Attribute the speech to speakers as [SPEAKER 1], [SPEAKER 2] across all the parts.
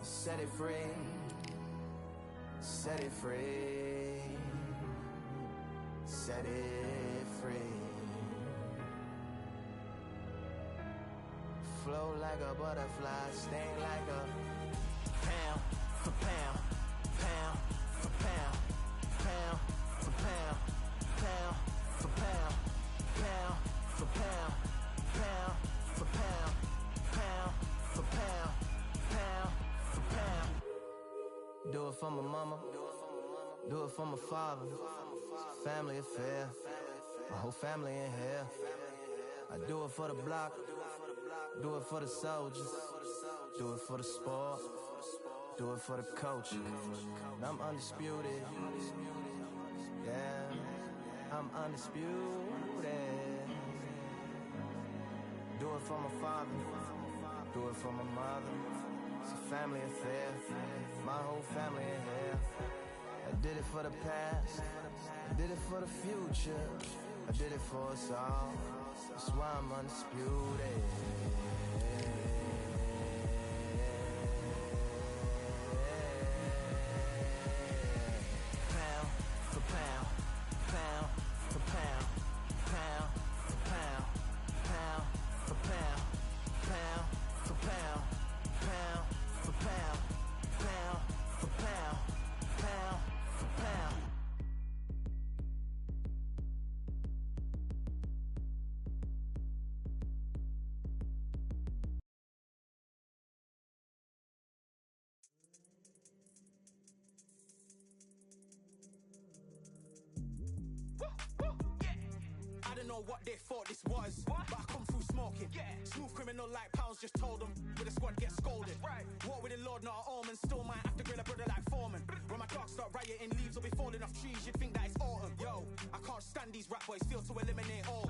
[SPEAKER 1] Set it free. Set it free. Set it free. Flow like a butterfly, sting like a pound for pound, pound for pound, pound for pound, pound for pound, pound for pound, pound for pound, pound for pound, pound for pound. Do it for my mama, do it for my father. Family affair, my whole family in here. I do it for the block, do it for the soldiers, do it for the sport, do it for the culture. I'm undisputed, yeah, I'm undisputed. Do it for my father, do it for my mother. It's a family affair, my whole family in here. I did it for the past, I did it for the future, I did it for us all. That's why I'm undisputed. Pound for pound, pound for pound, pound for pound, pound for pound, pound for pound, pound for pound, pound for pound, pound for pound.
[SPEAKER 2] I don't know what they thought this was, but I come through smoking. Smooth criminal like pounds, just told them with a squad get scolded. Walk with the Lord, not an omen. Still might have to grill a brother like Foreman. When my dogs start rioting, leaves will be falling off trees. You'd think that it's autumn. Yo, I can't stand these rap boys, feel to eliminate all.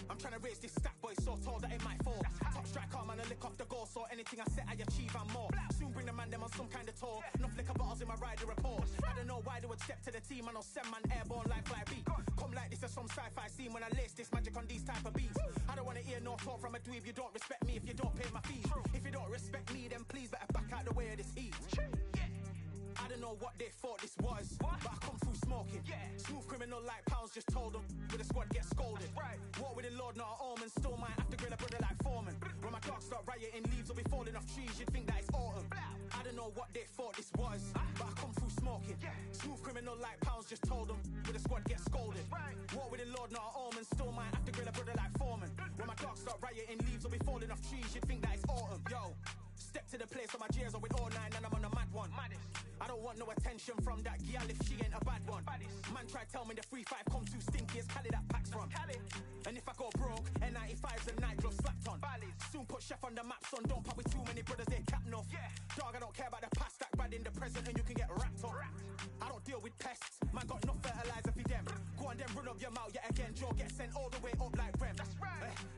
[SPEAKER 2] I'm trying to raise this stack boy so tall that it might fall. Top striker, man, I lick off the goal, so anything I set I achieve and more. Soon bring the man them on some kind of tour. Enough liquor bottles in my rider report. I don't know why they would step to the team and I'll send man airborne like fly beat. Come like this as some sci-fi scene when I lace this magic on these type of beats. I don't wanna hear no talk from a dweeb. You don't respect me if you don't pay my fees. If you don't respect me, then please better back out the way of this heat. I don't know what they thought this was, but I come through smoking. Smooth criminal like pounds, just told them with a squad get scolded. Walk with the Lord, not an omen. Still might have to grill a brother like Foreman. When my dogs start rioting, leaves will be falling off trees. You'd think that it's autumn. I don't know what they thought this was, but I come through smoking. Smooth criminal like pounds, just told them with a squad get scolded. Walk with the Lord, not an omen. Still might have to grill a brother like Foreman. When my dogs start rioting, leaves will be falling off trees. You'd think that it's autumn. Yo, step to the place where my G's are with all nine and I'm on a mad one. I don't want no attention from that gal if she ain't a bad one. Man try tell me the 3-5 come too stinky as Cali that packs from. And if I go broke, N95's a nightclub slapped on. Soon put chef on the map, son. Don't pop with too many brothers, they cap enough. Dog, I don't care about the past, that bad in the present and you can get wrapped up. I don't deal with pests, man got no fertilizer for them. Go on then run up your mouth yet again, Joe get sent all the way up like Rem.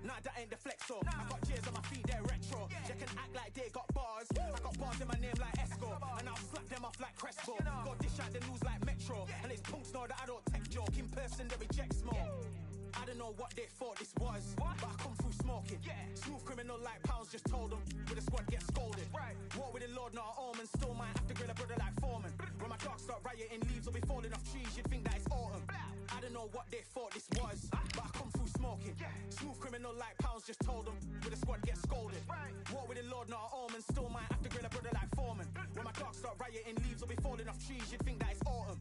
[SPEAKER 2] Nah, that ain't the flexo. I got J's on my feet, they're retro. They can act like they got bars. I got bars in my name like Esco, and I'll slap them off like Crespo. Go dish out the news like Metro, and it's punks know that I don't tech joke. In person they reject smoke. I don't know what they thought this was, but I come through smoking. Smooth criminal like pounds, just told them with a squad get scolded. Walk with the Lord, not an omen. Still might have to grill a brother like Foreman. When my dogs start rioting, leaves will be falling off trees. You'd think that it's autumn. I don't know what they thought this was, but I come through smoking. Smooth criminal like pounds, just told them with a squad get scolded. Walk with the Lord, not an omen. Still might have to grill a brother like Foreman. When my dogs start rioting, leaves will be falling off trees. You'd think that it's autumn.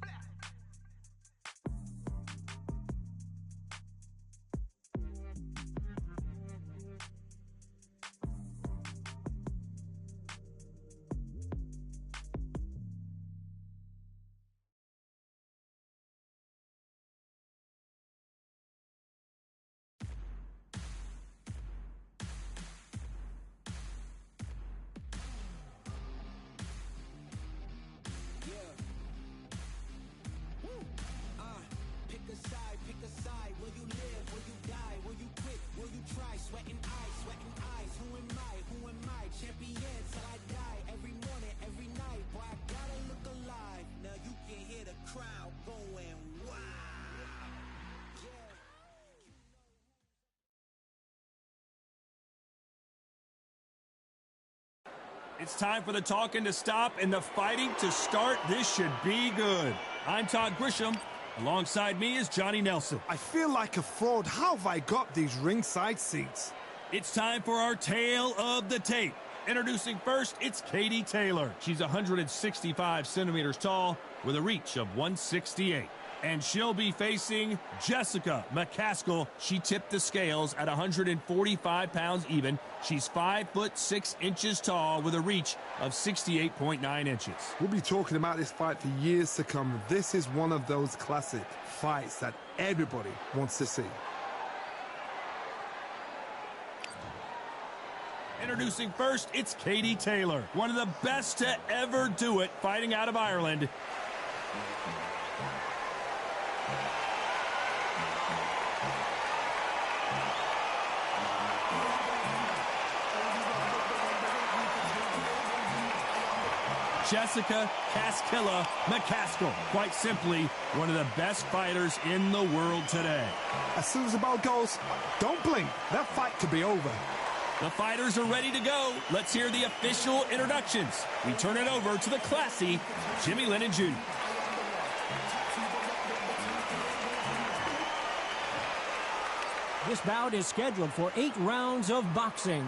[SPEAKER 3] It's time for the talking to stop and the fighting to start. This should be good. I'm Todd Grisham. Alongside me is Johnny Nelson.
[SPEAKER 4] I feel like a fraud. How have I got these ringside seats?
[SPEAKER 3] It's time for our tale of the tape. Introducing first, it's Katie Taylor. She's 165 centimeters tall with a reach of 168. And she'll be facing Jessica McCaskill. She tipped the scales at 145 pounds even. She's 5'6" tall with a reach of 68.9 inches.
[SPEAKER 4] We'll be talking about this fight for years to come. This is one of those classic fights that everybody wants to see.
[SPEAKER 3] Introducing first, it's Katie Taylor, one of the best to ever do it, fighting out of Ireland. Jessica Caskilla McCaskill, quite simply, one of the best fighters in the world today.
[SPEAKER 4] As soon as the ball goes, don't blink. That fight could be over.
[SPEAKER 3] The fighters are ready to go. Let's hear the official introductions. We turn it over to the classy Jimmy Lennon Jr.
[SPEAKER 5] This bout is scheduled for 8 rounds of boxing.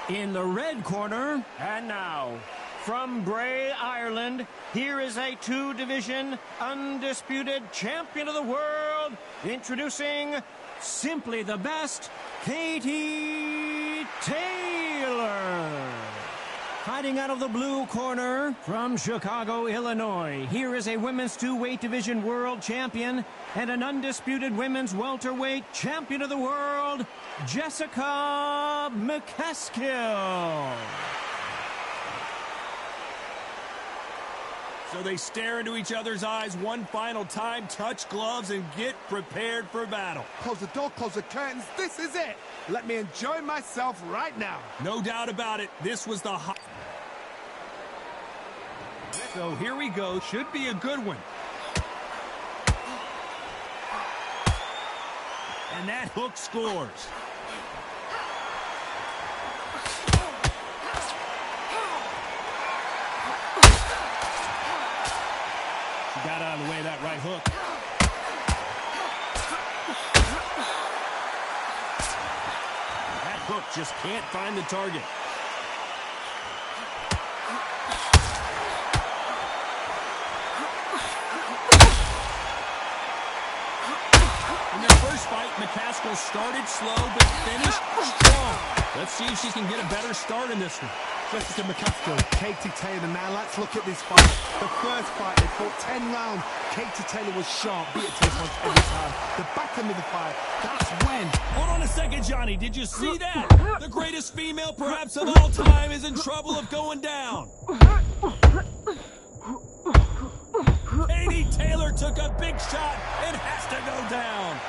[SPEAKER 5] In the red corner, and now, from Bray, Ireland, here is a 2-division undisputed champion of the world, introducing simply the best, Katie Taylor. Fighting out of the blue corner, from Chicago, Illinois, here is a women's 2-weight division world champion and an undisputed women's welterweight champion of the world, Jessica McCaskill.
[SPEAKER 3] So they stare into each other's eyes one final time, touch gloves, and get prepared for battle.
[SPEAKER 4] Close the door, close the curtains. This is it. Let me enjoy myself right now.
[SPEAKER 3] No doubt about it, this was the hot. So here we go. Should be a good one. And that hook scores. She got out of the way of that right hook. That hook just can't find the target. In their first fight, McCaskill started slow but finished strong. Let's see if she can get a better start in this one.
[SPEAKER 4] Jessica McCaskill, Katie Taylor. Now let's look at this fight. The first fight, they fought 10 rounds. Katie Taylor was sharp, beat her to the punch every time. The back end of the fight, that's when.
[SPEAKER 3] Hold on a second, Johnny. Did you see that? The greatest female perhaps of all time is in trouble of going down. Katie Taylor took a big shot and has to go down.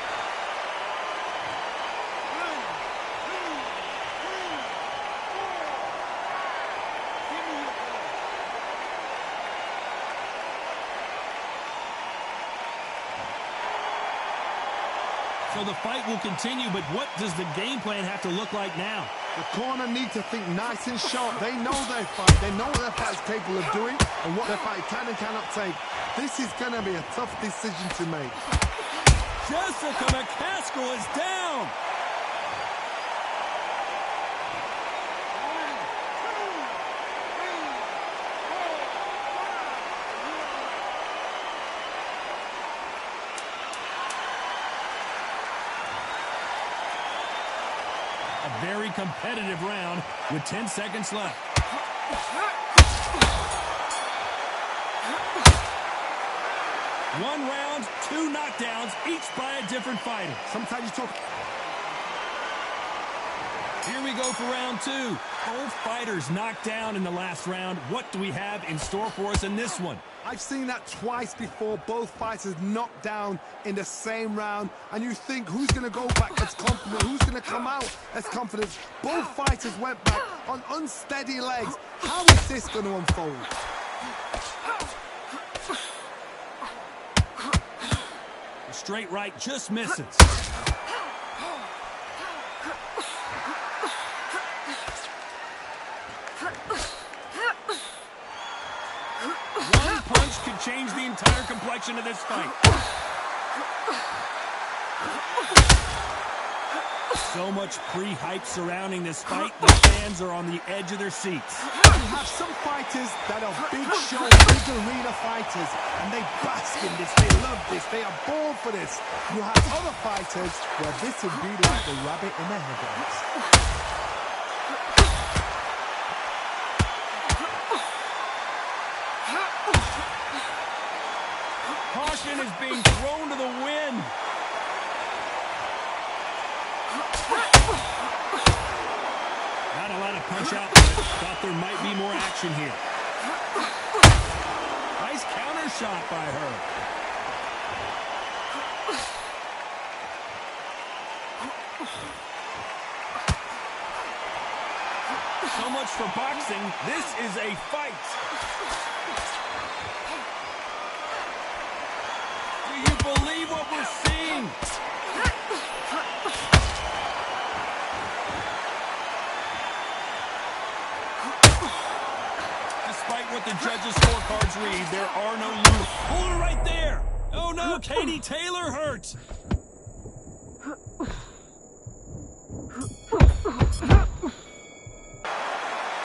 [SPEAKER 3] So the fight will continue, but what does the game plan have to look like now?
[SPEAKER 4] The corner need to think nice and sharp. They know their fight. They know what their fight is capable of doing and what their fight can and cannot take. This is going to be a tough decision to make.
[SPEAKER 3] Jessica McCaskill is down. A very competitive round with 10 seconds left. One round, 2 knockdowns, each by a different fighter.
[SPEAKER 4] Sometimes you talk.
[SPEAKER 3] Here we go for round 2. Both fighters knocked down in the last round. What do we have in store for us in this one?
[SPEAKER 4] I've seen that twice before. Both fighters knocked down in the same round. And you think, who's going to go back as confident? Who's going to come out as confident? Both fighters went back on unsteady legs. How is this going to unfold?
[SPEAKER 3] The straight right just misses. One punch could change the entire complexion of this fight. So much pre-hype surrounding this fight, the fans are on the edge of their seats.
[SPEAKER 4] You have some fighters that are big show, big arena fighters, and they bask in this, they love this, they are born for this. You have other fighters where this would be like the rabbit in the headlights.
[SPEAKER 3] Caution is being thrown to the wind. Not a lot of punch out, but thought there might be more action here. Nice counter shot by her. So much for boxing. This is a fight. Do you believe what we're seeing? Despite what the judges' scorecards read, there are no losers. Hold her right there. Oh no, Katie Taylor hurt.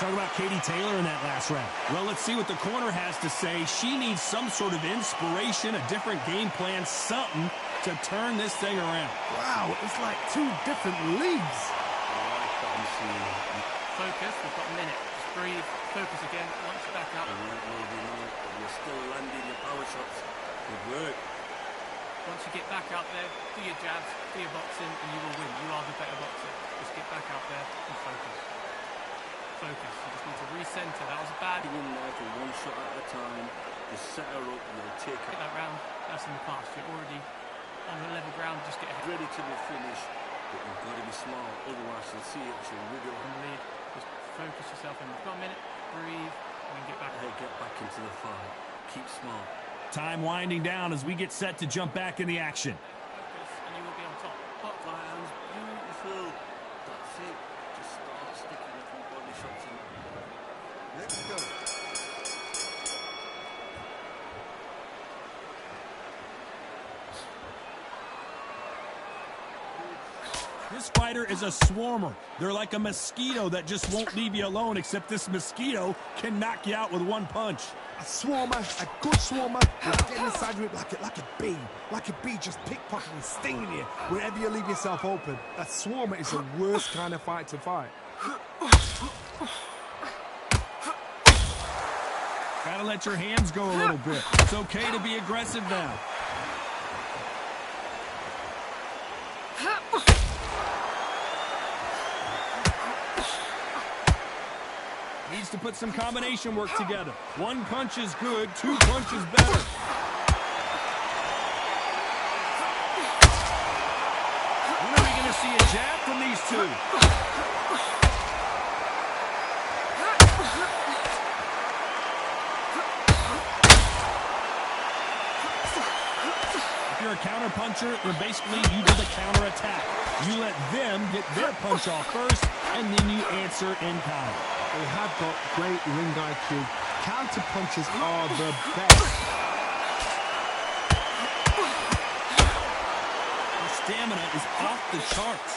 [SPEAKER 3] Talk about Katie Taylor in that last round. Well, let's see what the corner has to say. She needs some sort of inspiration, a different game plan, something to turn this thing around.
[SPEAKER 4] Wow, it's like two different leagues.
[SPEAKER 6] Focus, we've got a minute. Just breathe, focus again, once back up.
[SPEAKER 7] You're still landing your power shots. Good work.
[SPEAKER 6] Once you get back out there, do your jabs, do your boxing, and you will win. You are the better boxer. Just get back out there and focus. Focus. You just need to recenter. That was a bad
[SPEAKER 7] In there for one shot at a time. Just set her up and then take her.
[SPEAKER 6] that round. That's in the past. You're already on the level ground. Just get ahead.
[SPEAKER 7] Ready to be finished, but you've got to be smart. Otherwise, you'll see it. She'll wiggle
[SPEAKER 6] On the lead. Just focus yourself in. We've got a minute. Breathe. And then get back.
[SPEAKER 7] Hey, get back into the fight. Keep smart.
[SPEAKER 3] Time winding down as we get set to jump back in the action.
[SPEAKER 6] Focus, and you will be on top.
[SPEAKER 7] Hot hands, beautiful. That's it. Just start sticking a few body shots in. Let's go.
[SPEAKER 3] This fighter is a swarmer. They're like a mosquito that just won't leave you alone, except this mosquito can knock you out with one punch.
[SPEAKER 4] A swarmer, a good swarmer, will get inside you like a bee just pickpocketing, stinging you wherever you leave yourself open. A swarmer is the worst kind of fight to fight.
[SPEAKER 3] Gotta let your hands go a little bit. It's okay to be aggressive now. Needs to put some combination work together. One punch is good, two punches better. When are we going to see a jab from these two? If you're a counter puncher, then basically you do the counter attack. You let them get their punch off first, and then you answer in kind.
[SPEAKER 4] They have got great ring IQ. Counter punches are the best.
[SPEAKER 3] The stamina is off the charts.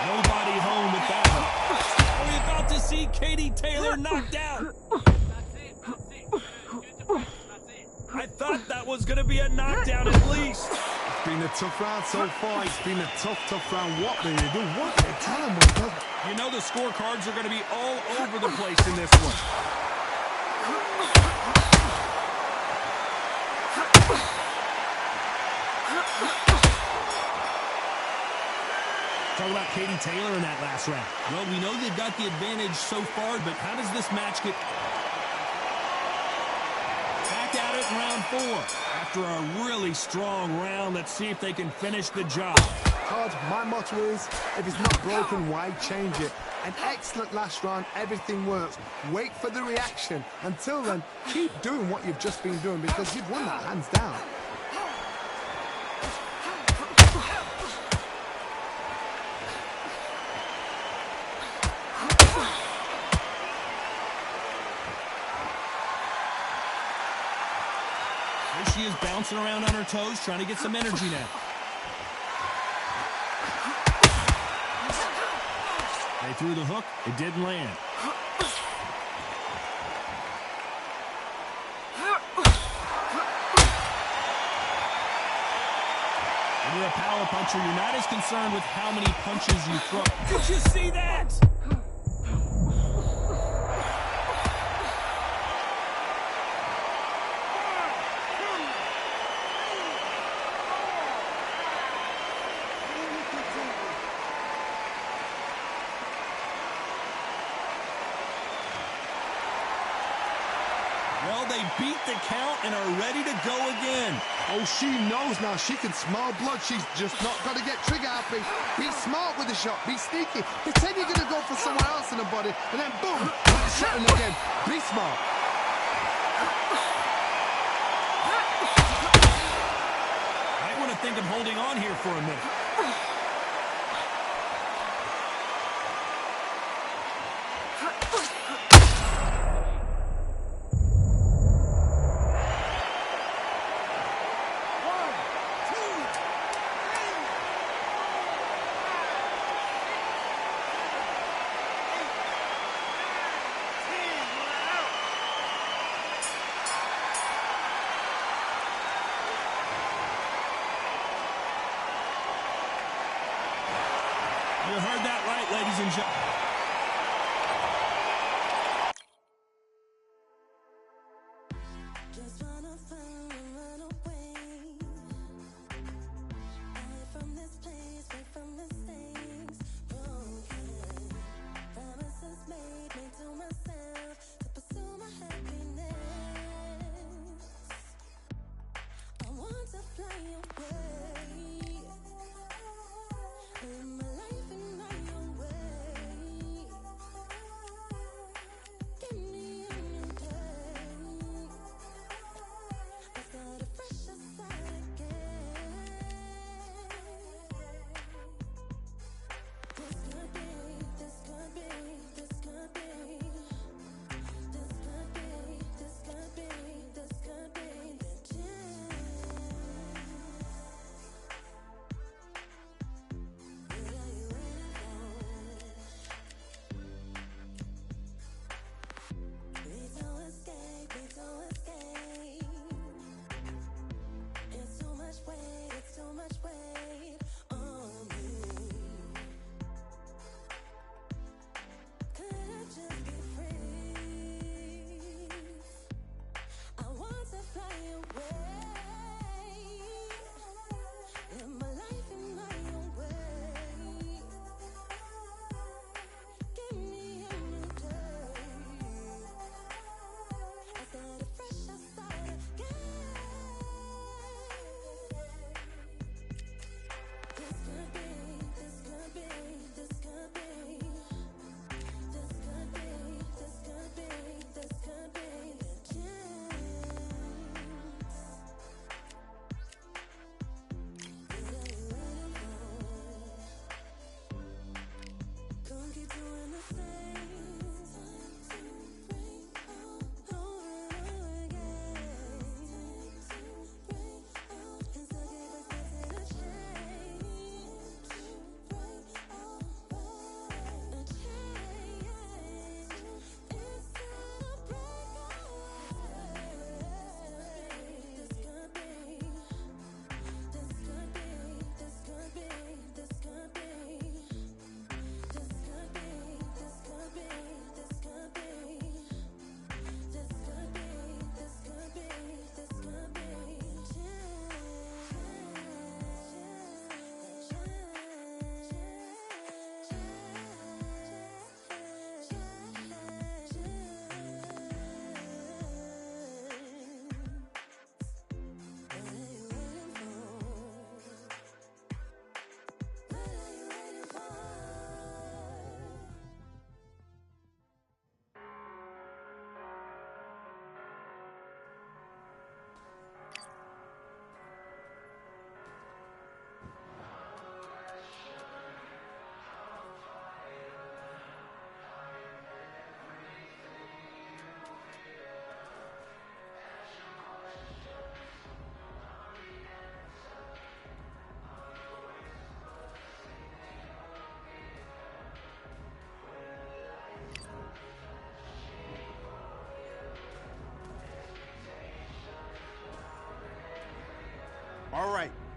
[SPEAKER 3] Nobody home with that one. Are we about to see Katie Taylor knocked out? I thought that was going to be a knockdown at least.
[SPEAKER 4] It's been a tough round so far. It's been a tough round. What they do, what they tell them, my brother.
[SPEAKER 3] You know the scorecards are going to be all over the place in this one. Talk about Katie Taylor in that last round. Well, we know they've got the advantage so far, but how does this match get back at it in round 4? After a really strong round, let's see if they can finish the job.
[SPEAKER 4] Todd, my motto is, if it's not broken, why change it? An excellent last round, everything works. Wait for the reaction. Until then, keep doing what you've just been doing because you've won that hands down.
[SPEAKER 3] she is bouncing around on her toes, trying to get some energy now. They threw the hook. It didn't land. When you're a power puncher, you're not as concerned with how many punches you throw. Did you see that? Well, they beat the count and are ready to go again.
[SPEAKER 4] Oh, she knows now. She can smell blood. She's just not going to get trigger happy. Be smart with the shot. Be sneaky. Pretend you're going to go for someone else in the body, and then boom, shot in again. Be smart.
[SPEAKER 3] I want to think of holding on here for a minute. You heard that right, ladies and gentlemen.
[SPEAKER 8] Just wanna find and run away. Away from this place, away from mistakes broken. Promises made me to myself to pursue my happiness. I want to fly away. Live my life in my own way.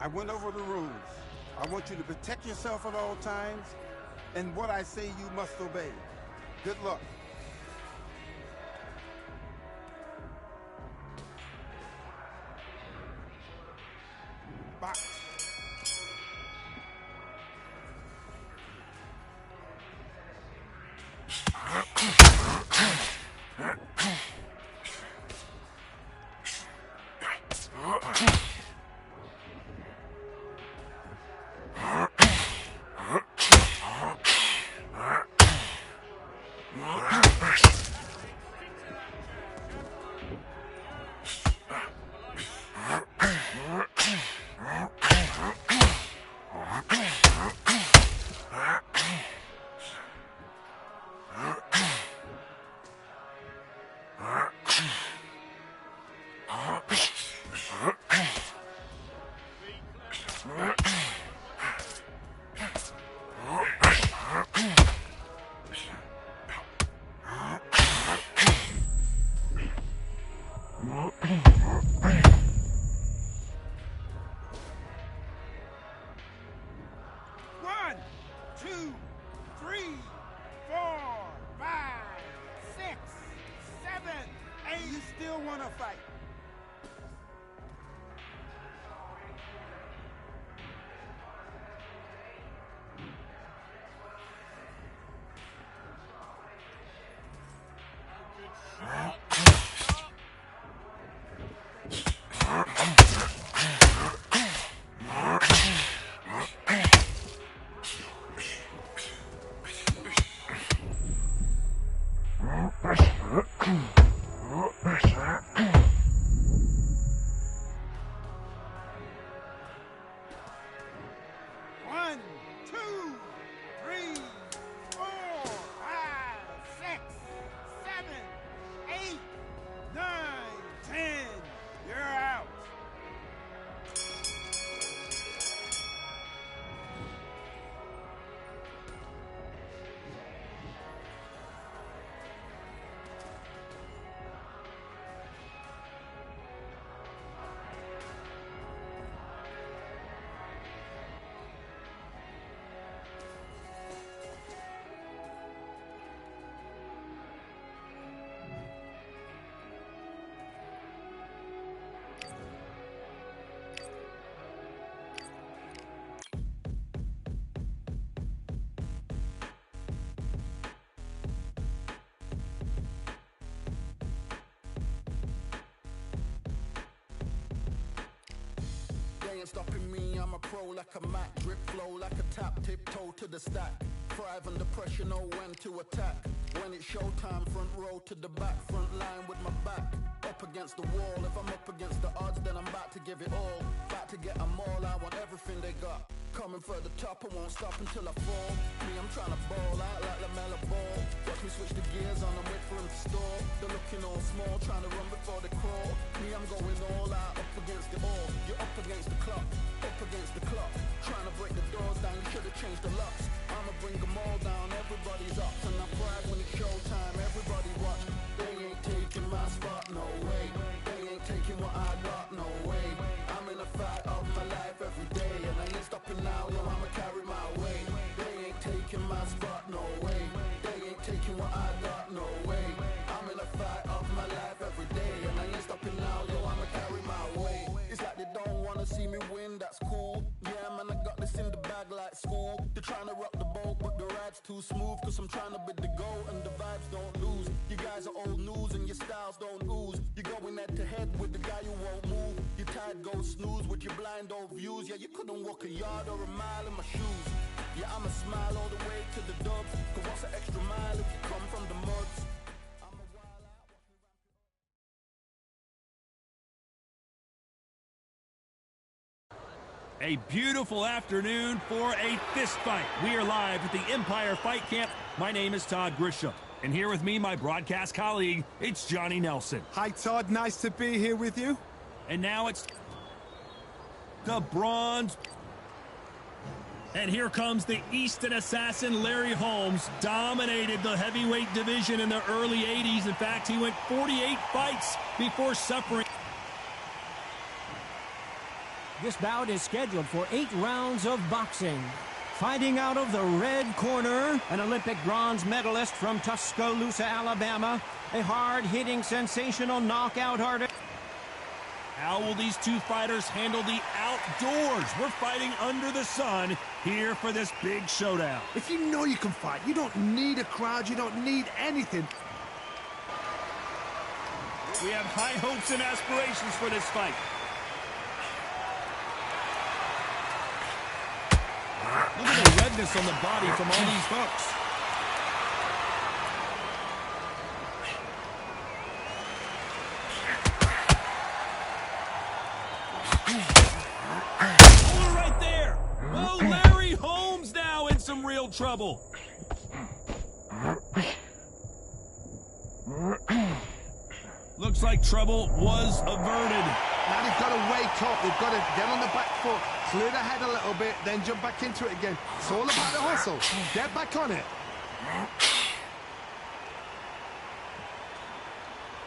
[SPEAKER 9] I went over the rules. I want you to protect yourself at all times, and what I say you must obey. Good luck. Box. One, two, three, 4, 5, 6, 7, 8. You still want to fight? One, two, three, 4, 5, 6, 7, 8, 9, 10. You're out.
[SPEAKER 2] They ain't stopping me, I'm a pro like a Mac. Drip flow like a tap, tiptoe to the stack. Thrive under pressure, know when to attack. When it's showtime, front row to the back. Front line with my back up against the wall. If I'm up against the odds, then I'm about to give it all. About to get them all, I want everything they got. Coming for the top, I won't stop until I fall. Me, I'm trying to ball out like LaMelo Ball. Watch me switch the gears on and wait for him to stall. They're looking all small, trying to run before they crawl. Me, I'm going all out, up against the all. You're up against the clock, up against the clock. Trying to break the doors down, you should have changed the locks. I'ma bring them all down, everybody's up. And I pride when it's showtime, everybody watch. They ain't taking my spot, no way. They ain't taking what I got, no way. I'm in a fight of my life every day, and I ain't stopping now, yo, I'ma carry my weight. They ain't taking my spot, no way. They ain't taking what I got, no way. I'm in a fight of my life every day, and I ain't stopping now, yo, I'ma carry my weight. It's like they don't wanna see me win, that's cool. Yeah, man, I got this in the bag like school. They're trying to rock the boat, but the ride's too smooth, cause I'm trying to bid the goal, and the vibes don't lose. You guys are old news, and your styles don't ooze. You're going head to head with the guy who won't move. Your tide goes snooze with your blind old views. Yeah, you couldn't walk a yard or a mile in my shoes. Yeah, I'ma smile all the way to the dubs, cause what's an extra mile if you come from the muds? I'm a wild out, watch me ramp.
[SPEAKER 3] A beautiful afternoon for a fist fight. We are live at the Empire Fight Camp. My name is Todd Grisham, and here with me, my broadcast colleague, it's Johnny Nelson.
[SPEAKER 4] Hi, Todd. Nice to be here with you.
[SPEAKER 3] And now it's the bronze. And here comes the Easton assassin, Larry Holmes. Dominated the heavyweight division in the early 80s. In fact, he went 48 fights before suffering.
[SPEAKER 5] This bout is scheduled for 8 rounds of boxing. Fighting out of the red corner, an Olympic bronze medalist from Tuscaloosa, Alabama. A hard-hitting, sensational knockout artist.
[SPEAKER 3] How will these two fighters handle the outdoors? We're fighting under the sun here for this big showdown.
[SPEAKER 4] If you know you can fight, you don't need a crowd, you don't need anything.
[SPEAKER 3] We have high hopes and aspirations for this fight. Look at the redness on the body from all these hooks. Hold it right there. Oh, Larry Holmes now in some real trouble. Looks like trouble was averted.
[SPEAKER 4] Now they've got to wake up, they've got to get on the back foot, clear the head a little bit, then jump back into it again. It's all about the hustle. Get back on it.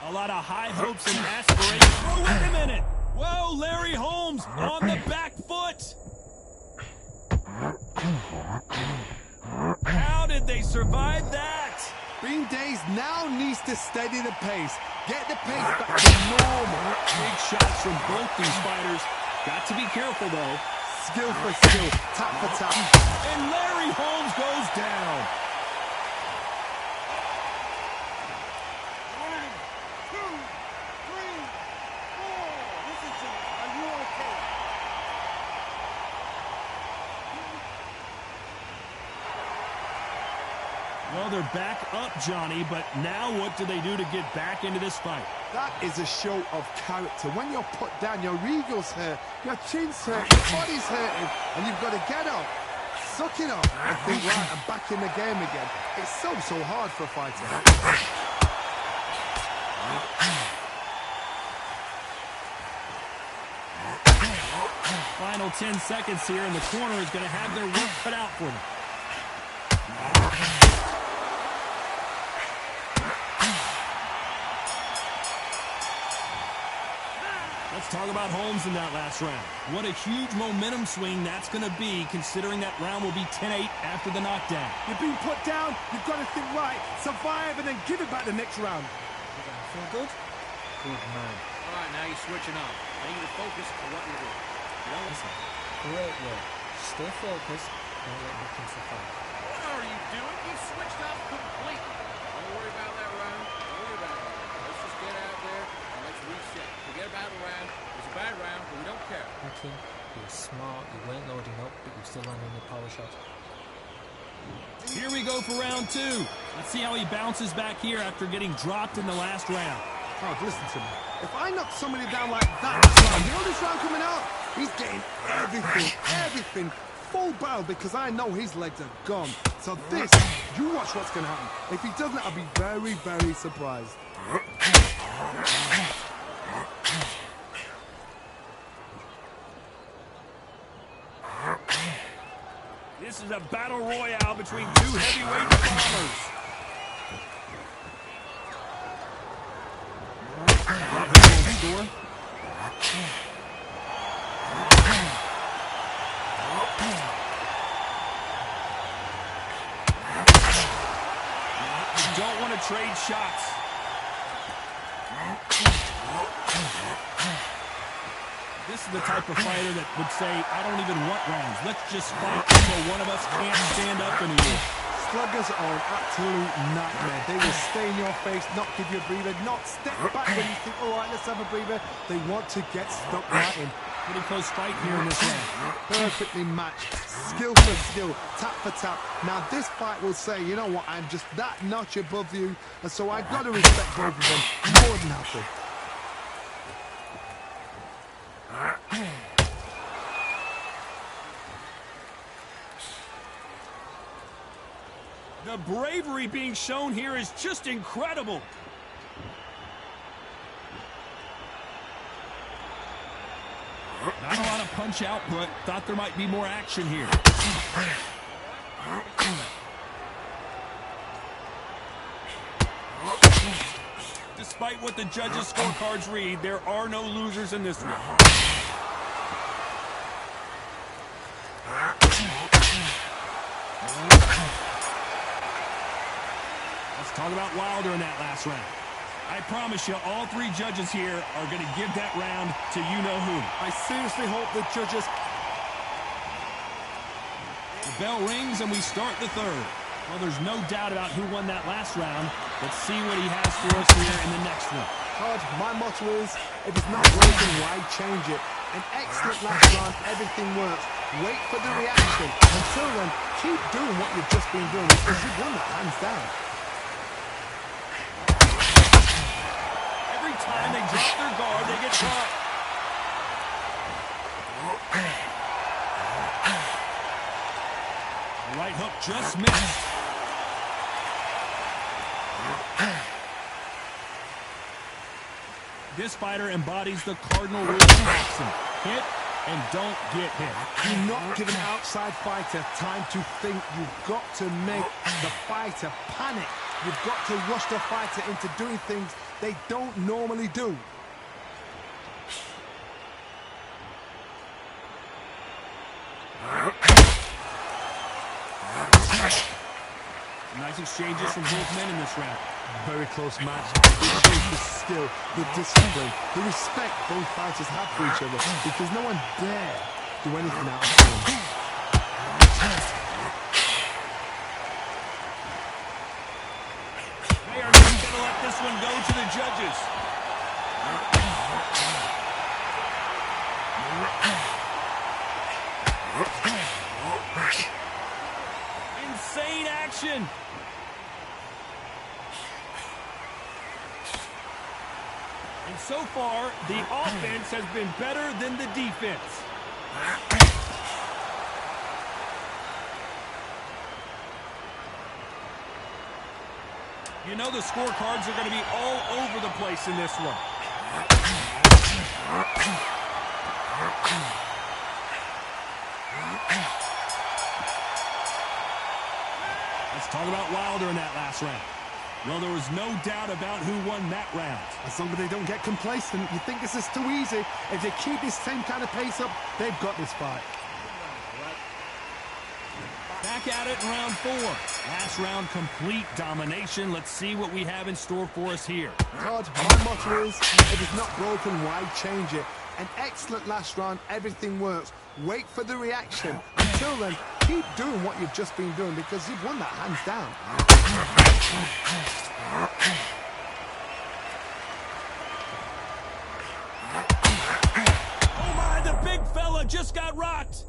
[SPEAKER 3] A lot of high hopes and aspirations. Oh, wait a minute. Whoa, Larry Holmes on the back foot. How did they survive that?
[SPEAKER 4] Bean Days now needs to steady the pace. Get the pace back to normal.
[SPEAKER 3] Big shots from both these fighters. Got to be careful, though.
[SPEAKER 4] Skill for skill, tap for tap.
[SPEAKER 3] And Larry Holmes goes down.
[SPEAKER 9] 1, 2, 3, 4. Listen to me. Are you okay?
[SPEAKER 3] Well, they're back up, Johnny, but now what do they do to get back into this fight?
[SPEAKER 4] That is a show of character. When you're put down, your ego's hurt, your chin's hurt, your body's hurting, and you've got to get up, suck it up, and think, right, I'm back in the game again. It's so hard for a fighter.
[SPEAKER 3] Final 10 seconds here, and the corner is going to have their work cut out for them. Let's talk about Holmes in that last round. What a huge momentum swing that's going to be, considering that round will be 10-8 after the knockdown.
[SPEAKER 4] You've been put down, you've got to think right, survive, and then give it back the next round.
[SPEAKER 10] Feel good? Good man.
[SPEAKER 6] All right, now you're switching on. I need you to focus on what you're doing. You know?
[SPEAKER 10] Listen, great work. Stay focused. Don't let me come for fight.
[SPEAKER 6] What are you doing? You switched off completely. Don't worry about that round. Don't worry about it. Let's just get out there and let's reset. Forget about the round. It was a bad round, but we don't care.
[SPEAKER 10] Ricky, you were smart. You weren't loading up, but you were still landing your power shots.
[SPEAKER 3] Here we go for round 2. Let's see how he bounces back here after getting dropped in the last round.
[SPEAKER 4] Oh, listen to me. If I knock somebody down like that round, you know this round coming out? He's getting everything, full barrel, because I know his legs are gone. So this, you watch what's going to happen. If he doesn't, I'll be very, very surprised.
[SPEAKER 3] This is a battle royale between two heavyweight bombers. Score. You don't want to trade shots. This is the type of fighter that would say, I don't even want rounds. Let's just fight until one of us can't stand up anymore.
[SPEAKER 4] Sluggers are an absolute nightmare. They will stay in your face, not give you a breather, not step back when you think, all right, let's have a breather. They want to get stuck right in.
[SPEAKER 3] Pretty close fight here in this round.
[SPEAKER 4] Perfectly matched. Skill for skill, tap for tap. Now this fight will say, you know what, I'm just that notch above you, and so I've got to respect both of them more than happy.
[SPEAKER 3] The bravery being shown here is just incredible. Not a lot of punch output. Thought there might be more action here. Despite what the judges' scorecards read, there are no losers in this one. Talk about Wilder in that last round. I promise you, all three judges here are going to give that round to you-know-who.
[SPEAKER 4] I seriously hope the judges...
[SPEAKER 3] The bell rings and we start the third. Well, there's no doubt about who won that last round. Let's see what he has for us here in the next one.
[SPEAKER 4] Todd, my motto is, if it's not working, why change it? An excellent last round, everything works. Wait for the reaction. Until then, keep doing what you've just been doing because you've won that hands down.
[SPEAKER 3] Every time they drop their guard, they get caught. The right hook just missed. This fighter embodies the cardinal rule of boxing. Hit and don't get hit.
[SPEAKER 4] Do not give an outside fighter time to think. You've got to make the fighter panic. You've got to rush the fighter into doing things they don't normally do.
[SPEAKER 3] Nice exchanges from both men in this round.
[SPEAKER 4] Very close match. It shows the skill, the discipline, the respect both fighters have for each other because no one dare do anything out of turn.
[SPEAKER 3] They are not going to let this one go to the judges. Insane action. And so far, the offense has been better than the defense. You know the scorecards are going to be all over the place in this one. Let's talk about Wilder in that last round. Well, there was no doubt about who won that round.
[SPEAKER 4] As long as they don't get complacent, you think this is too easy. If they keep this same kind of pace up, they've got this fight.
[SPEAKER 3] Back at it in round 4. Last round, complete domination. Let's see what we have in store for us here.
[SPEAKER 4] Todd, my motto is, if it's not broken, why change it? An excellent last round, everything works. Wait for the reaction. Until then, keep doing what you've just been doing because you've won that hands down.
[SPEAKER 3] Oh my, the big fella just got rocked.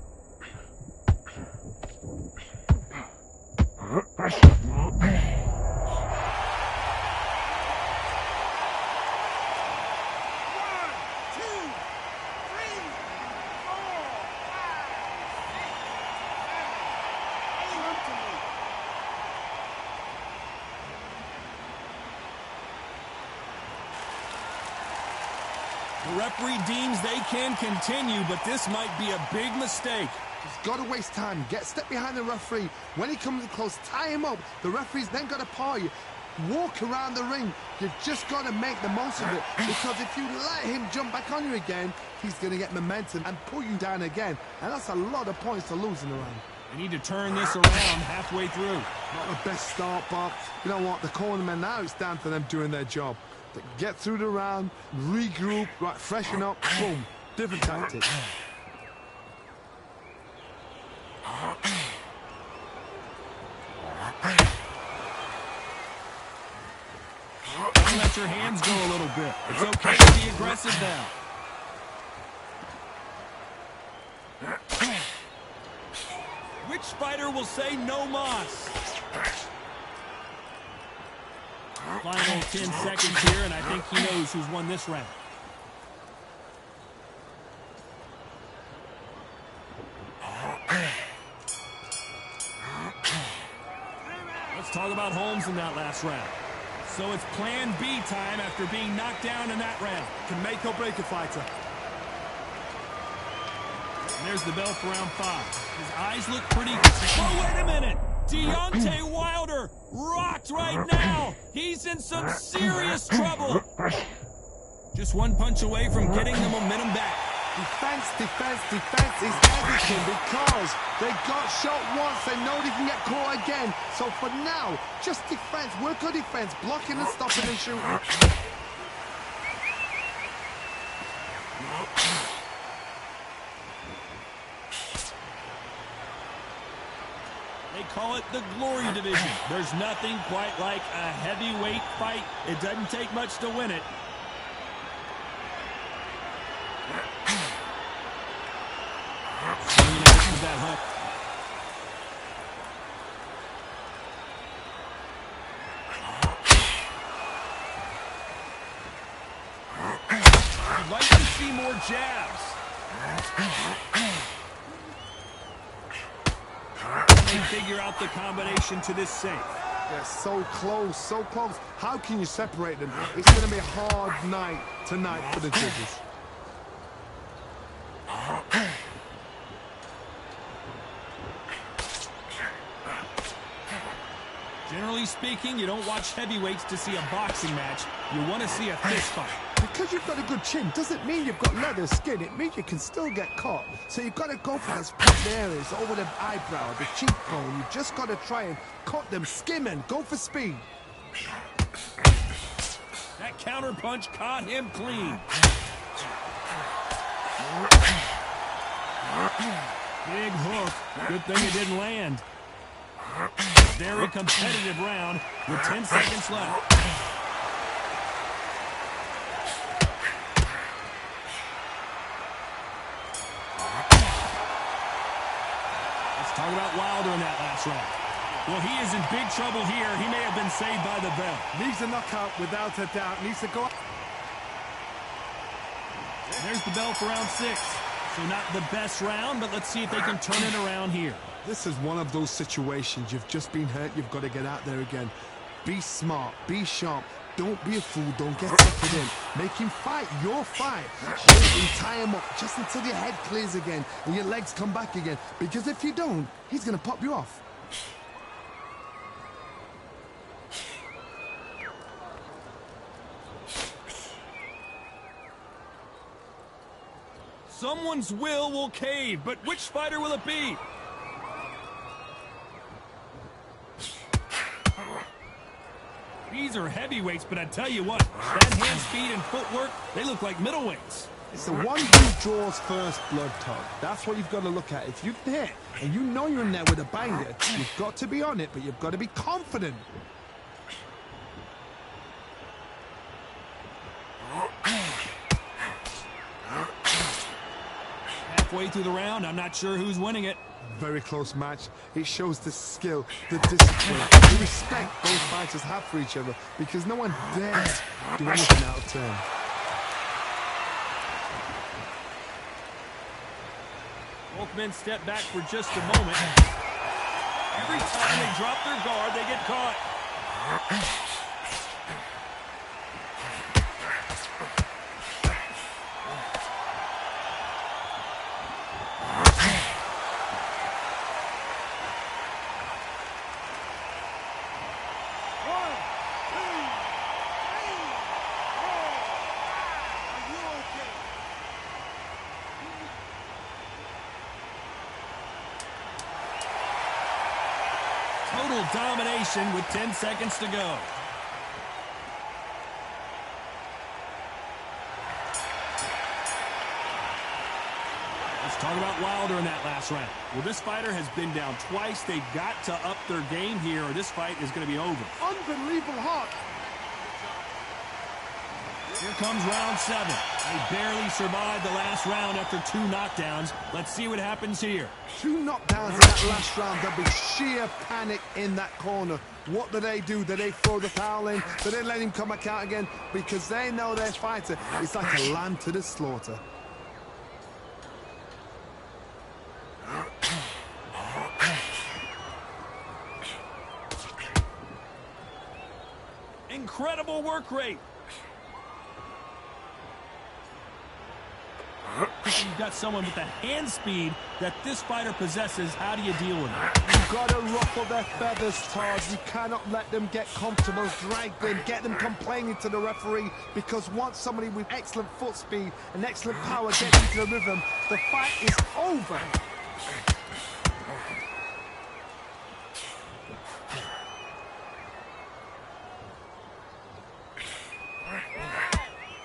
[SPEAKER 3] The referee deems they can continue, but this might be a big mistake.
[SPEAKER 4] Just got to waste time. Get step behind the referee. When he comes close, tie him up. The referee's then got to paw you. Walk around the ring. You've just got to make the most of it. Because if you let him jump back on you again, he's going to get momentum and pull you down again. And that's a lot of points to lose in the round.
[SPEAKER 3] They need to turn this around halfway through.
[SPEAKER 4] Not the best start, but you know what? The cornermen now, it's down to them doing their job. To get through the round, regroup, right, freshen up, boom. Different tactics.
[SPEAKER 3] Don't let your hands go a little bit. It's okay to be aggressive now. Which fighter will say no mas? Final 10 seconds here, and I think he knows who's won this round. Let's talk about Holmes in that last round. So it's plan B time after being knocked down in that round.
[SPEAKER 4] Can make or break a fighter.
[SPEAKER 3] And there's the bell for round 5. His eyes look pretty... Oh, wait a minute! Deontay Wilder rocked right now. He's in some serious trouble. Just one punch away from getting the momentum back.
[SPEAKER 4] Defense, defense, defense is everything because they got shot once. They know they can get caught again. So for now, just defense. Work on defense. Blocking and stopping and shooting.
[SPEAKER 3] They call it the Glory Division. There's nothing quite like a heavyweight fight. It doesn't take much to win it. That hook. I'd like to see more jabs. They figure out the combination to this safe.
[SPEAKER 4] They're so close, so close. How can you separate them? It's going to be a hard night tonight for the judges.
[SPEAKER 3] Generally speaking, you don't watch heavyweights to see a boxing match. You want to see a fist fight.
[SPEAKER 4] Because you've got a good chin doesn't mean you've got leather skin. It means you can still get caught. So you've got to go for those pop areas, over the eyebrow, the cheekbone. You've just got to try and cut them, skim them, go for speed.
[SPEAKER 3] That counter punch caught him clean. Big hook. Good thing it didn't land. Very competitive round with 10 seconds left. Let's talk about Wilder in that last round. Well, he is in big trouble here. He may have been saved by the bell.
[SPEAKER 4] Needs a knockout without a doubt. Needs to go.
[SPEAKER 3] There's the bell for round 6. So not the best round, but let's see if they can turn it around here.
[SPEAKER 4] This is one of those situations. You've just been hurt. You've got to get out there again. Be smart. Be sharp. Don't be a fool. Don't get suckered in. Make him fight your fight. Hold him, tie him up just until your head clears again and your legs come back again. Because if you don't, he's going to pop you off.
[SPEAKER 3] Someone's will cave, but which fighter will it be? These are heavyweights, but I tell you what, that hand speed and footwork, they look like middleweights.
[SPEAKER 4] It's the one who draws first blood, Todd. That's what you've got to look at. If you hit and you know you're in there with a banger, you've got to be on it, but you've got to be confident.
[SPEAKER 3] Halfway through the round, I'm not sure who's winning it.
[SPEAKER 4] Very close match. It shows the skill, the discipline, the respect both fighters have for each other because no one dares do anything out of turn.
[SPEAKER 3] Both men step back for just a moment. Every time they drop their guard, they get caught. Total domination with 10 seconds to go. Let's talk about Wilder in that last round. Well, this fighter has been down twice. They've got to up their game here or this fight is going to be over.
[SPEAKER 4] Unbelievable hot.
[SPEAKER 3] Here comes round 7. They barely survived the last round after 2 knockdowns. Let's see what happens here.
[SPEAKER 4] 2 knockdowns in that last round. There'll be sheer panic in that corner. What do? Do they throw the towel in? Do they let him come back out again? Because they know their fighter is like a lamb to the slaughter.
[SPEAKER 3] Incredible work rate. you've got someone with the hand speed that this fighter possesses, how do you deal with it?
[SPEAKER 4] You've got to ruffle their feathers, Tars. You cannot let them get comfortable, drag them, get them complaining to the referee, because once somebody with excellent foot speed and excellent power gets into the rhythm, the fight is over.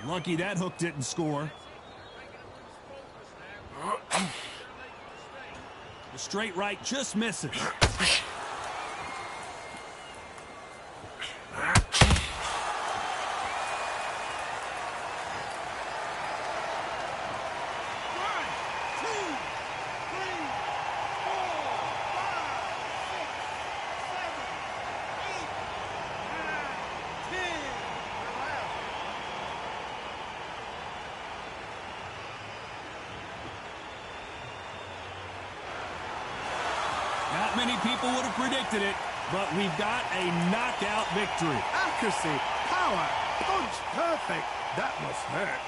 [SPEAKER 3] Lucky that hook didn't score. The straight right just misses. Not many people would have predicted it, but we've got a knockout victory.
[SPEAKER 4] Accuracy, power, punch, perfect. That must hurt.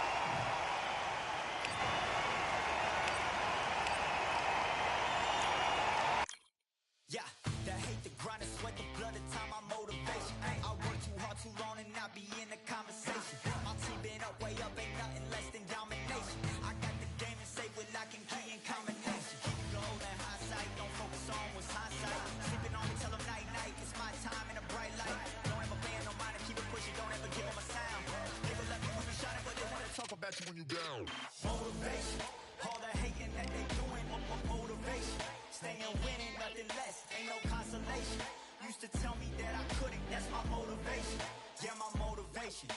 [SPEAKER 2] Yeah, the hate, the grind, the sweat, the blood, the time, my motivation. I work too hard, too long, and not be in the conversation. My team been up, way up, ain't nothing less than domination. I got the game and say with lock and key and combination. Keep it gold and high sight, don't focus on what's hindsight. Sleeping on me, tell them night, night, it's my time in a bright light. Don't ever band, no mind, and keep it pushing, don't ever give them a sound. They will let me when you shining, but they wanna talk about you when you down. Motivation, all the hating that they doing, motivation. Staying winning, nothing less, ain't no consolation. Used to tell me that I couldn't, that's my motivation. Yeah, my motivation,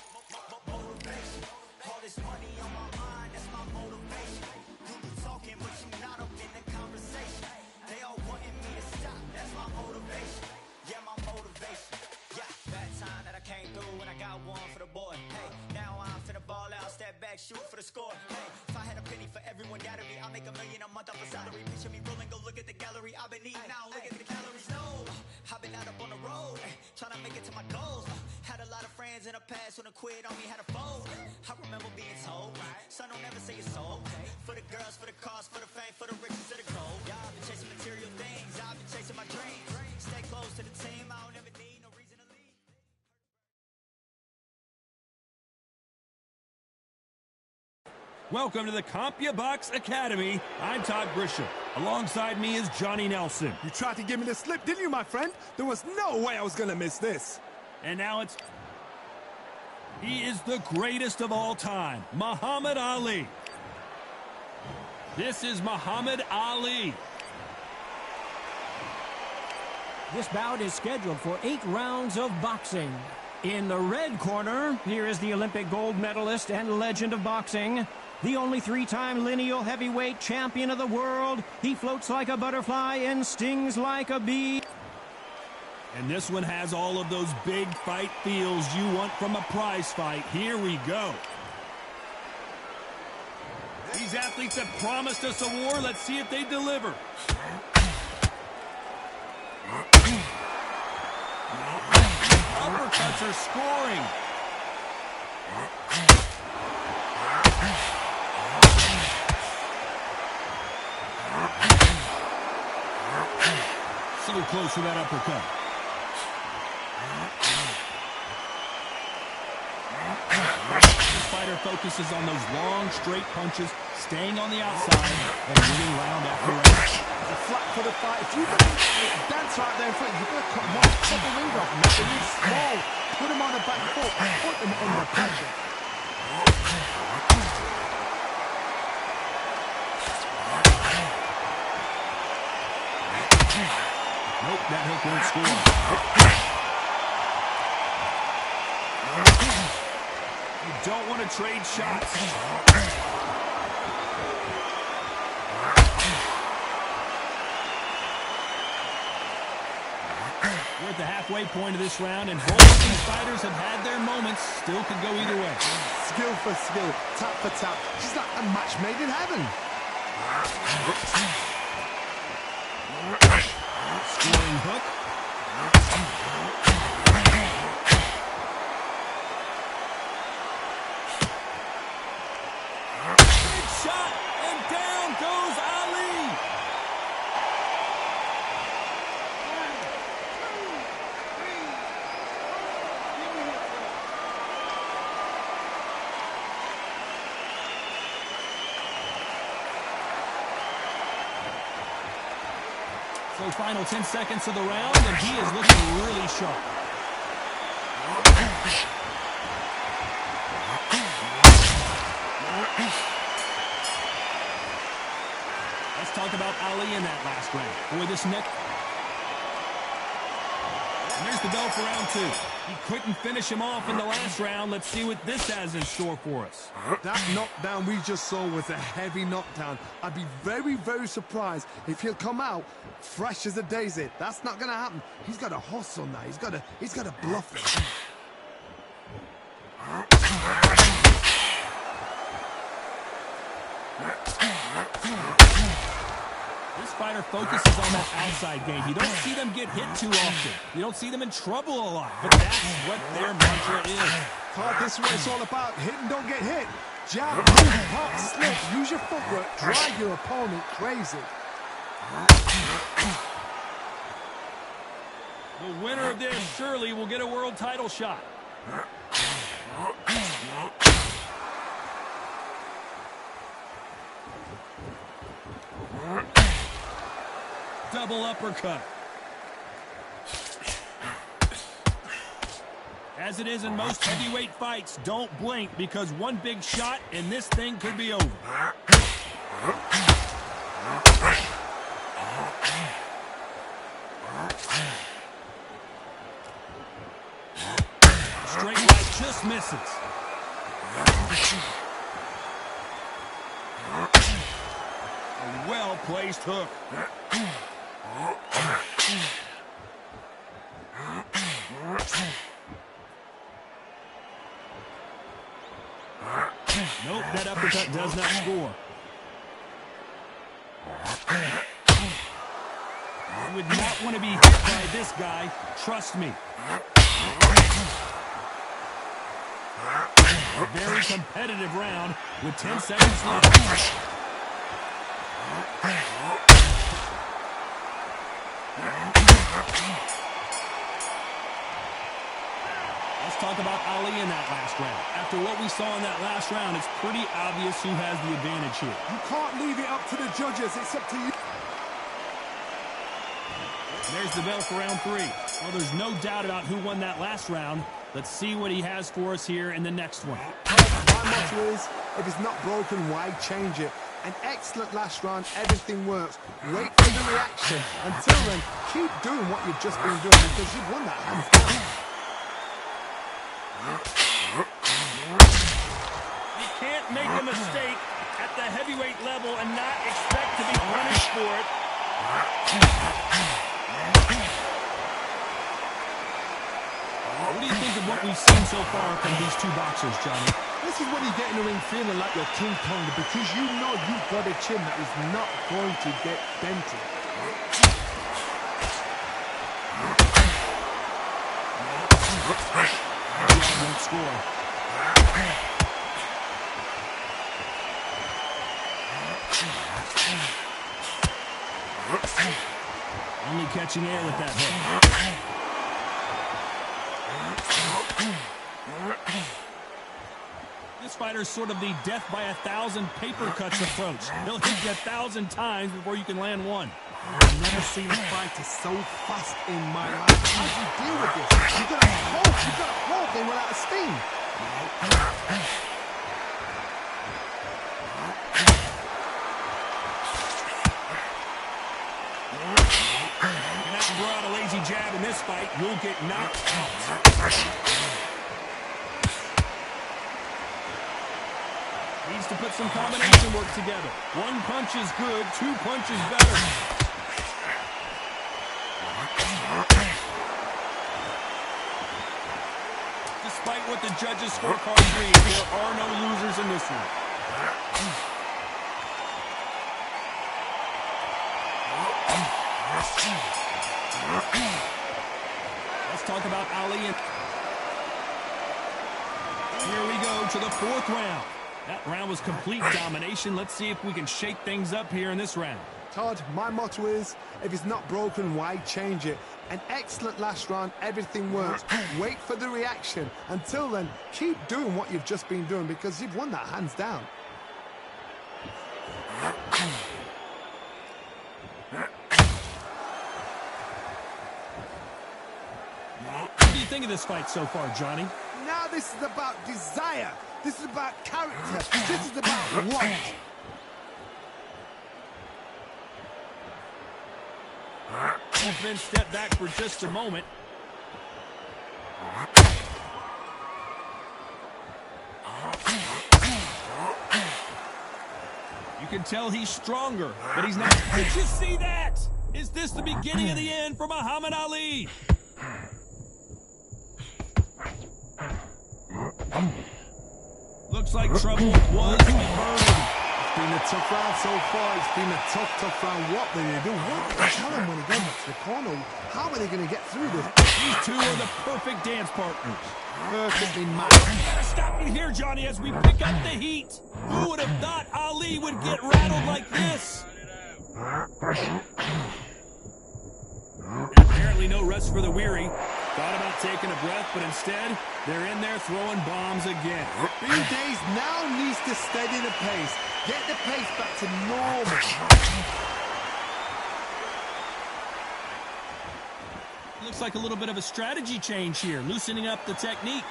[SPEAKER 2] motivation. All this money on my mind, that's my motivation. You be talking, but you not up in the conversation. They all wanting me to stop, that's my motivation. Yeah, my motivation. Yeah, bad time that I came through and I got one for the boy. Hey, now I'm finna ball out, step back, shoot for the score. Hey, if I had a penny for everyone doubted me, I'll make $1 million a month off a salary. Picture me rolling, go look at the gallery. I've been eating now, look at the calories. No, I've been out up on the road, trying to make it to my goals. Had a lot of friends in the past when I quit on me, had a fold. I remember being told, son, don't ever say it's sold. For the girls, for the cars, for the fame, for the riches, for the gold. Yeah, I've been chasing material things, I've been chasing my dreams. Stay close to the team, I don't ever need no reason to leave.
[SPEAKER 3] Welcome to the CompuBox Academy. I'm Todd Grisham. Alongside me is Johnny Nelson.
[SPEAKER 4] You tried to give me the slip, didn't you, my friend? There was no way I was going to miss this.
[SPEAKER 3] And now he is the greatest of all time, Muhammad Ali. This is Muhammad Ali.
[SPEAKER 5] This bout is scheduled for 8 rounds of boxing. In the red corner, here is the Olympic gold medalist and legend of boxing, the only 3-time lineal heavyweight champion of the world. He floats like a butterfly and stings like a bee.
[SPEAKER 3] And this one has all of those big fight feels you want from a prize fight. Here we go. These athletes have promised us a war. Let's see if they deliver. Uppercuts are scoring. So close to that uppercut. This fighter focuses on those long, straight punches, staying on the outside, and winning round after round.
[SPEAKER 4] A flat-footed fight. If you dance right there in front, you've got to cut them off. Cut the wings off them. Make them really small. Put them on the back foot. Put them under pressure.
[SPEAKER 3] Nope, that hook won't score. You don't want to trade shots. We're at the halfway point of this round, and both of these fighters have had their moments. Still could go either way.
[SPEAKER 4] Skill for skill, tap for tap. She's like a match made in heaven.
[SPEAKER 3] Scoring hook. Big shot, and down. So final 10 seconds of the round, and he is looking really sharp. Let's talk about Ali in that last round. Boy, this neck. And there's the bell for round 2. He couldn't finish him off in the last round. Let's see what this has in store for us.
[SPEAKER 4] That knockdown we just saw was a heavy knockdown. I'd be very, very surprised if he'll come out fresh as a daisy. That's not going to happen. He's got to hustle now. He's got to bluff it.
[SPEAKER 3] This fighter focuses on that outside game. You don't see them get hit too often. You don't see them in trouble a lot, but that's what their mantra is.
[SPEAKER 4] Todd, this is what it's all about. Hit and don't get hit. Jab, move, pop, slip. Use your footwork. Drive your opponent crazy.
[SPEAKER 3] The winner of this surely will get a world title shot. Double uppercut. As it is in most heavyweight fights, don't blink because one big shot and this thing could be over. Straight right just misses. A well-placed hook. Nope, that uppercut does not score. You would not want to be hit by this guy, trust me. A very competitive round with 10 seconds left. Let's talk about Ali in that last round. After what we saw in that last round, it's pretty obvious who has the advantage here.
[SPEAKER 4] You can't leave it up to the judges. It's up to you.
[SPEAKER 3] There's the bell for round 3. Well, there's no doubt about who won that last round. Let's see what he has for us here in the next one.
[SPEAKER 4] My motto is, if it's not broken, why change it? An excellent last round, everything works. Wait for the reaction. Until then, keep doing what you've just been doing because you've won that hands down.
[SPEAKER 3] You can't make a mistake at the heavyweight level and not expect to be punished for it. What do you think of what we've seen so far from these two boxers, Johnny?
[SPEAKER 4] This is when you get in the ring feeling like you're King Kong because you know you've got a chin that is not going to get dented.
[SPEAKER 3] Won't score. Only catching air with that hook. This fighter's sort of the death by 1,000 paper cuts approach. He'll hit you 1,000 times before you can land one.
[SPEAKER 4] I've never seen a fighter so fast in my life. How do you deal with this? You've got to hold them without a steam.
[SPEAKER 3] Not throw out a lazy jab in this fight, you'll get knocked out. Needs to put some combination work together. One punch is good, 2 punches better. Despite what the judges' scorecard read, there are no losers in this one. Let's talk about Ali. Here we go to the 4th round. That round was complete domination. Let's see if we can shake things up here in this round.
[SPEAKER 4] Todd, my motto is, if it's not broken, why change it? An excellent last round, everything works. Wait for the reaction. Until then, keep doing what you've just been doing because you've won that hands down.
[SPEAKER 3] What do you think of this fight so far, Johnny?
[SPEAKER 4] Now this is about desire. This is about character. This is about what?
[SPEAKER 3] Both men step back for just a moment. You can tell he's stronger, but he's not. Did you see that? Is this the beginning of the end for Muhammad Ali? Looks like trouble was averted.
[SPEAKER 4] It's been a tough round so far. It's been a tough round. What are they do? What? Tell them when he gets back to the corner. How are they going to get through this?
[SPEAKER 3] These two are the perfect dance partners.
[SPEAKER 4] Perfectly matched.
[SPEAKER 3] Gotta stop you here, Johnny, as we pick up the heat. Who would have thought Ali would get rattled like this? Apparently no rest for the weary. Thought about taking a breath, but instead, they're in there throwing bombs again.
[SPEAKER 4] Blue Days now needs to steady the pace. Get the pace back to normal.
[SPEAKER 3] Looks like a little bit of a strategy change here, loosening up the technique.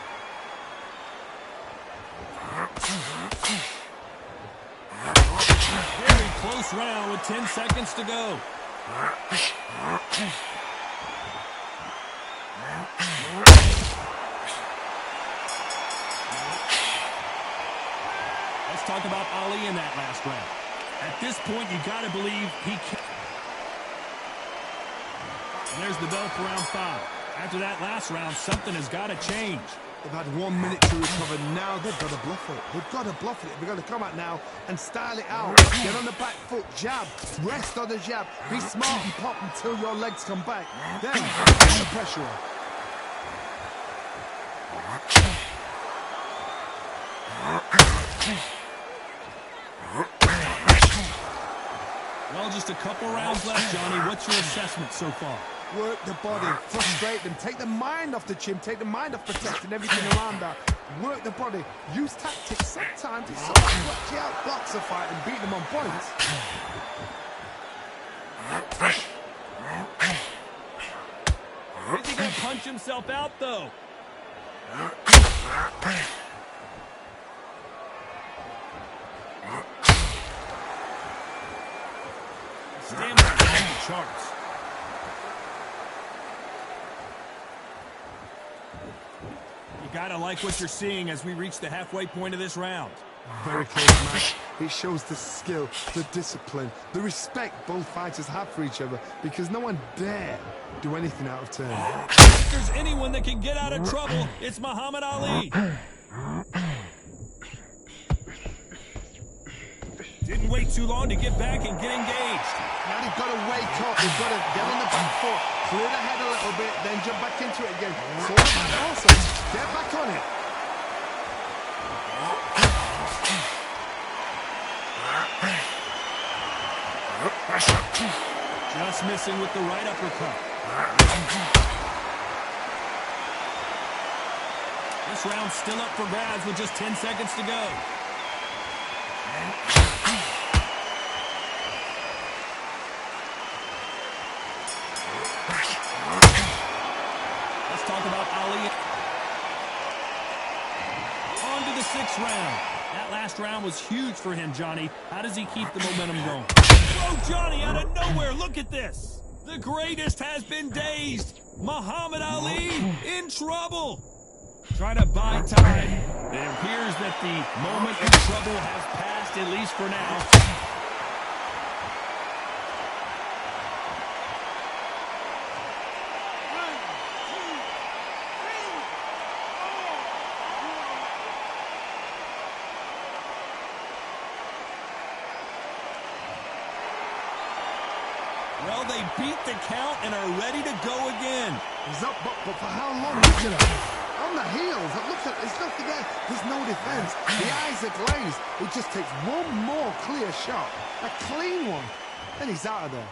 [SPEAKER 3] Very close round with 10 seconds to go. Let's talk about Ali in that last round. At this point, you got to believe he can. And there's the bell for round 5. After that last round, something has got to change.
[SPEAKER 4] They've had 1 minute to recover. Now they've got to bluff it. They've got to bluff it. They've got to come out now and style it out. Get on the back foot, jab, rest on the jab. Be smart and pop until your legs come back. Then put the pressure on.
[SPEAKER 3] Well, just a couple rounds left, Johnny. What's your assessment so far?
[SPEAKER 4] Work the body, frustrate them, take the mind off the chin, take the mind off protecting everything around that. Work the body, use tactics. Sometimes it's sort of stretch you out, box a fight and beat them on points.
[SPEAKER 3] Is he going to punch himself out, though? Stamina on the charts. You gotta like what you're seeing as we reach the halfway point of this round.
[SPEAKER 4] Very close match. It shows the skill, the discipline, the respect both fighters have for each other because no one dare do anything out of turn.
[SPEAKER 3] If there's anyone that can get out of trouble, it's Muhammad Ali. Didn't wait too long to get back and get engaged.
[SPEAKER 4] Now they've got to wake up. They've got to get on the back foot, clear the head a little bit, then jump back into it again. So awesome. Get back on it.
[SPEAKER 3] Just missing with the right uppercut. This round's still up for grabs with just 10 seconds to go. Let's talk about Ali. On to the 6th round. That last round was huge for him, Johnny. How does he keep the momentum going? Oh, Johnny, out of nowhere, look at this. The greatest has been dazed. Muhammad Ali in trouble. Trying to buy time. It appears that the moment of trouble has passed, at least for now. Well, they beat the count and are ready to go again.
[SPEAKER 4] He's up, but for how long? Look at him. On the heels. It looks like there's nothing there. There's no defense. The eyes are glazed. It just takes one more clear shot. A clean one. Then he's out of there.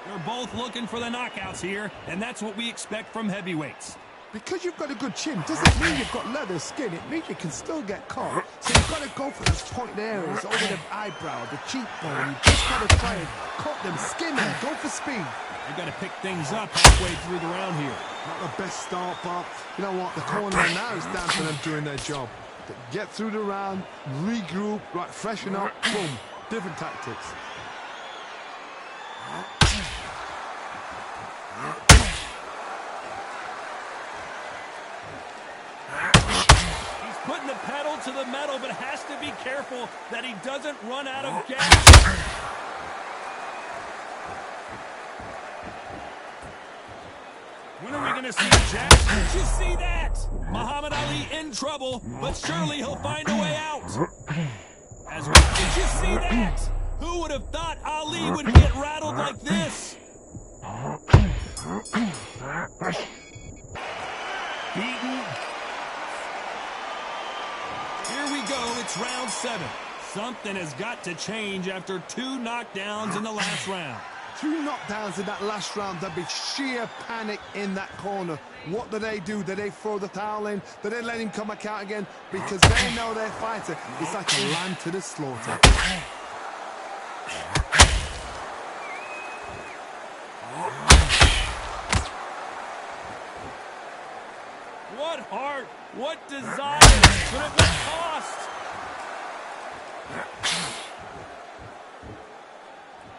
[SPEAKER 3] They're both looking for the knockouts here, and that's what we expect from heavyweights.
[SPEAKER 4] Because you've got a good chin doesn't mean you've got leather skin. It means you can still get caught. So you've got to go for those pointed areas over the eyebrow, the cheekbone. You've just got to try and cut them, skin them, go for speed.
[SPEAKER 3] They've got to pick things up halfway through the round here.
[SPEAKER 4] Not the best start, but you know what? The corner now is down to them doing their job. Get through the round, regroup, right, freshen up, boom. Different tactics.
[SPEAKER 3] He's putting the pedal to the metal, but has to be careful that he doesn't run out of gas. When are we going to see Jack? Did you see that? Muhammad Ali in trouble, but surely he'll find a way out. As well, did you see that? Who would have thought Ali would get rattled like this? Beaten. Here we go, it's round 7. Something has got to change after 2 knockdowns in the last round.
[SPEAKER 4] 2 knockdowns in that last round. There'll be sheer panic in that corner. What do? Do they throw the towel in? Do they let him come back out again? Because they know their fighter is like a lamb to the slaughter.
[SPEAKER 3] What heart, what desire, but at what cost?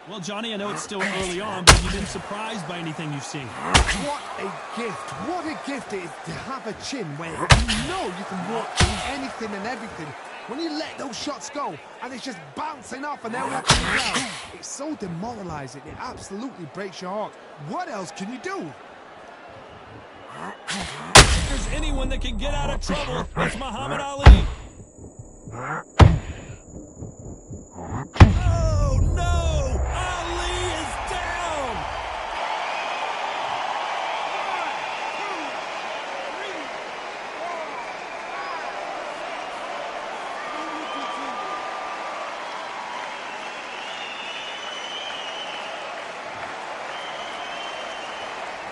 [SPEAKER 3] Well, Johnny, I know it's still early on, but you've been surprised by anything you've seen.
[SPEAKER 4] What a gift. What a gift it is to have a chin where you know you can walk through anything and everything. When you let those shots go, and it's just bouncing off and they're walking around, it's so demoralizing. It absolutely breaks your heart. What else can you do?
[SPEAKER 3] If there's anyone that can get out of trouble, it's Muhammad Ali. Oh, no! Ali is down! 1, 2, 3, 4.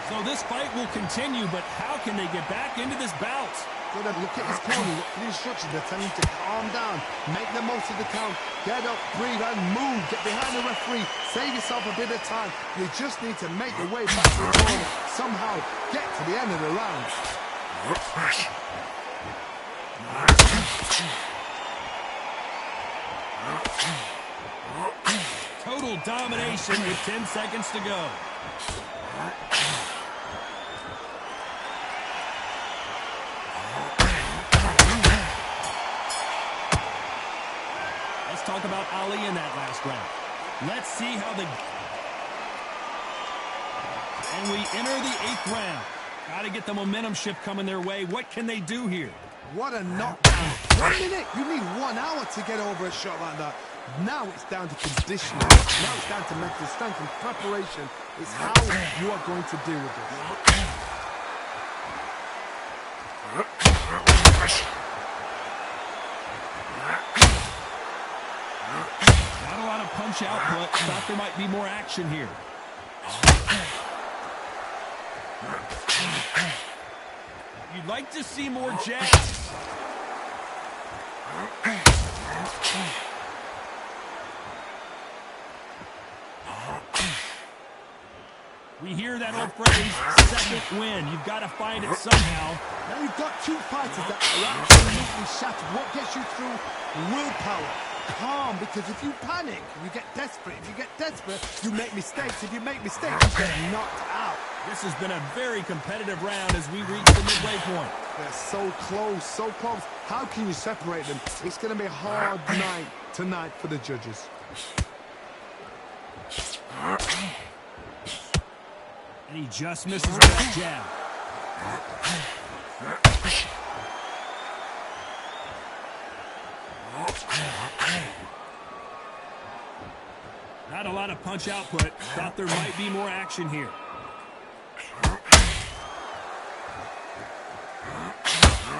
[SPEAKER 3] So this fight will continue, but how can they get back into this bout?
[SPEAKER 4] So then look at his corner, look at the instructions. They're telling him to calm down, make the most of the count, get up, breathe, and move. Get behind the referee, save yourself a bit of time. You just need to make your way back to the corner. Somehow, get to the end of the round.
[SPEAKER 3] Total domination with 10 seconds to go. Talk about Ali in that last round. Let's see how and we enter the 8th round. Got to get the momentum shift coming their way. What can they do here?
[SPEAKER 4] What a knockdown. 1 minute. You need 1 hour to get over a shot like that. Now it's down to conditioning. Now it's down to mental strength and preparation. It's how you are going to deal with this.
[SPEAKER 3] Not a lot of punch output. Thought there might be more action here. You'd like to see more jabs. We hear that old phrase, second win. You've got to find it somehow.
[SPEAKER 4] Now you've got 2 fighters that are absolutely shattered. What gets you through? Willpower. Calm, because if you panic, you get desperate. If you get desperate, you make mistakes. If you make mistakes, you get knocked out.
[SPEAKER 3] This has been a very competitive round as we reach the midway point.
[SPEAKER 4] They're so close, so close. How can you separate them? It's going to be a hard night tonight for the judges.
[SPEAKER 3] And he just misses with that jab. Not a lot of punch output. Thought there might be more action here.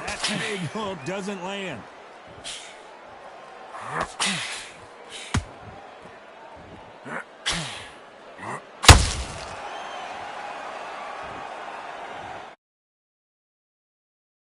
[SPEAKER 3] That big hook doesn't land.